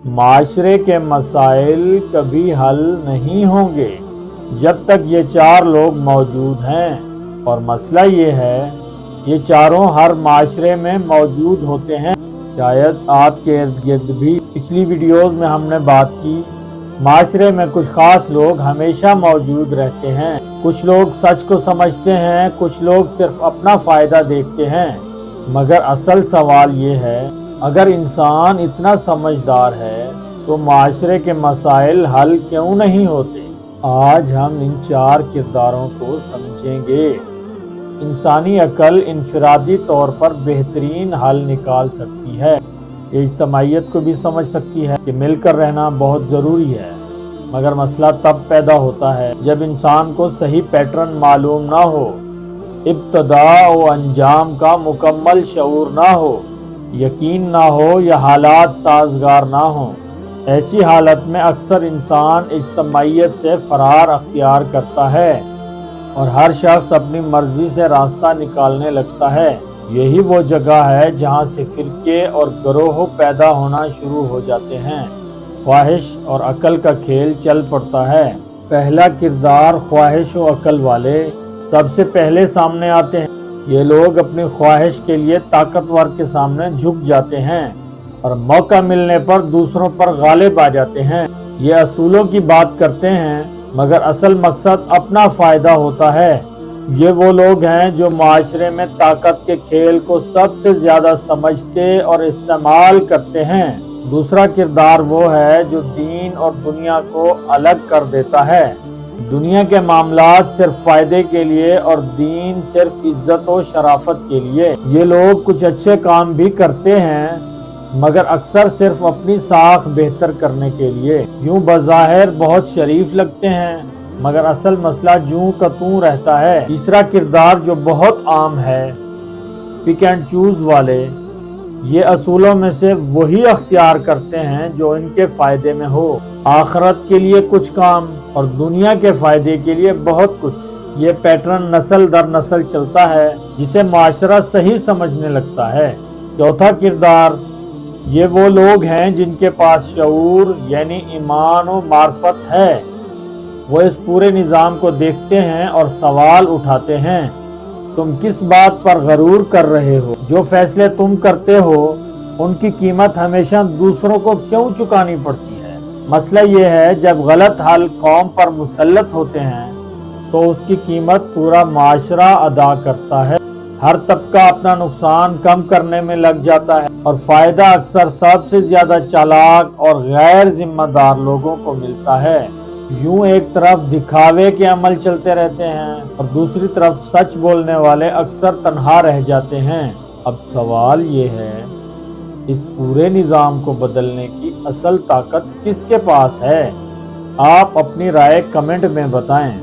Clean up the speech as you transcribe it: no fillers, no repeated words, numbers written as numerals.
معاشرے کے مسائل کبھی حل نہیں ہوں گے جب تک یہ چار لوگ موجود ہیں، اور مسئلہ یہ ہے یہ چاروں ہر معاشرے میں موجود ہوتے ہیں۔ شاید آپ کے ارد گرد بھی پچھلی ویڈیوز میں ہم نے بات کی، معاشرے میں کچھ خاص لوگ ہمیشہ موجود رہتے ہیں۔ کچھ لوگ سچ کو سمجھتے ہیں، کچھ لوگ صرف اپنا فائدہ دیکھتے ہیں۔ مگر اصل سوال یہ ہے، اگر انسان اتنا سمجھدار ہے تو معاشرے کے مسائل حل کیوں نہیں ہوتے؟ آج ہم ان چار کرداروں کو سمجھیں گے۔ انسانی عقل انفرادی طور پر بہترین حل نکال سکتی ہے، اجتماعیت کو بھی سمجھ سکتی ہے کہ مل کر رہنا بہت ضروری ہے، مگر مسئلہ تب پیدا ہوتا ہے جب انسان کو صحیح پیٹرن معلوم نہ ہو، ابتدا و انجام کا مکمل شعور نہ ہو، یقین نہ ہو یا حالات سازگار نہ ہوں۔ ایسی حالت میں اکثر انسان اجتماعیت سے فرار اختیار کرتا ہے اور ہر شخص اپنی مرضی سے راستہ نکالنے لگتا ہے۔ یہی وہ جگہ ہے جہاں سے فرقے اور گروہ پیدا ہونا شروع ہو جاتے ہیں، خواہش اور عقل کا کھیل چل پڑتا ہے۔ پہلا کردار خواہش و عقل والے سب سے پہلے سامنے آتے ہیں۔ یہ لوگ اپنی خواہش کے لیے طاقتور کے سامنے جھک جاتے ہیں اور موقع ملنے پر دوسروں پر غالب آ جاتے ہیں۔ یہ اصولوں کی بات کرتے ہیں مگر اصل مقصد اپنا فائدہ ہوتا ہے۔ یہ وہ لوگ ہیں جو معاشرے میں طاقت کے کھیل کو سب سے زیادہ سمجھتے اور استعمال کرتے ہیں۔ دوسرا کردار وہ ہے جو دین اور دنیا کو الگ کر دیتا ہے۔ دنیا کے معاملات صرف فائدے کے لیے اور دین صرف عزت و شرافت کے لیے۔ یہ لوگ کچھ اچھے کام بھی کرتے ہیں مگر اکثر صرف اپنی ساکھ بہتر کرنے کے لیے۔ یوں بظاہر بہت شریف لگتے ہیں مگر اصل مسئلہ جوں کا توں رہتا ہے۔ تیسرا کردار جو بہت عام ہے، پک اینڈ چوز والے۔ یہ اصولوں میں سے وہی اختیار کرتے ہیں جو ان کے فائدے میں ہو، آخرت کے لیے کچھ کام اور دنیا کے فائدے کے لیے بہت کچھ۔ یہ پیٹرن نسل در نسل چلتا ہے جسے معاشرہ صحیح سمجھنے لگتا ہے۔ چوتھا کردار یہ وہ لوگ ہیں جن کے پاس شعور یعنی ایمان و معرفت ہے۔ وہ اس پورے نظام کو دیکھتے ہیں اور سوال اٹھاتے ہیں، تم کس بات پر غرور کر رہے ہو؟ جو فیصلے تم کرتے ہو ان کی قیمت ہمیشہ دوسروں کو کیوں چکانی پڑتی ہے؟ مسئلہ یہ ہے جب غلط حل قوم پر مسلط ہوتے ہیں تو اس کی قیمت پورا معاشرہ ادا کرتا ہے۔ ہر طبقہ اپنا نقصان کم کرنے میں لگ جاتا ہے اور فائدہ اکثر سب سے زیادہ چالاک اور غیر ذمہ دار لوگوں کو ملتا ہے۔ یوں ایک طرف دکھاوے کے عمل چلتے رہتے ہیں اور دوسری طرف سچ بولنے والے اکثر تنہا رہ جاتے ہیں۔ اب سوال یہ ہے، اس پورے نظام کو بدلنے کی اصل طاقت کس کے پاس ہے؟ آپ اپنی رائے کمنٹ میں بتائیں۔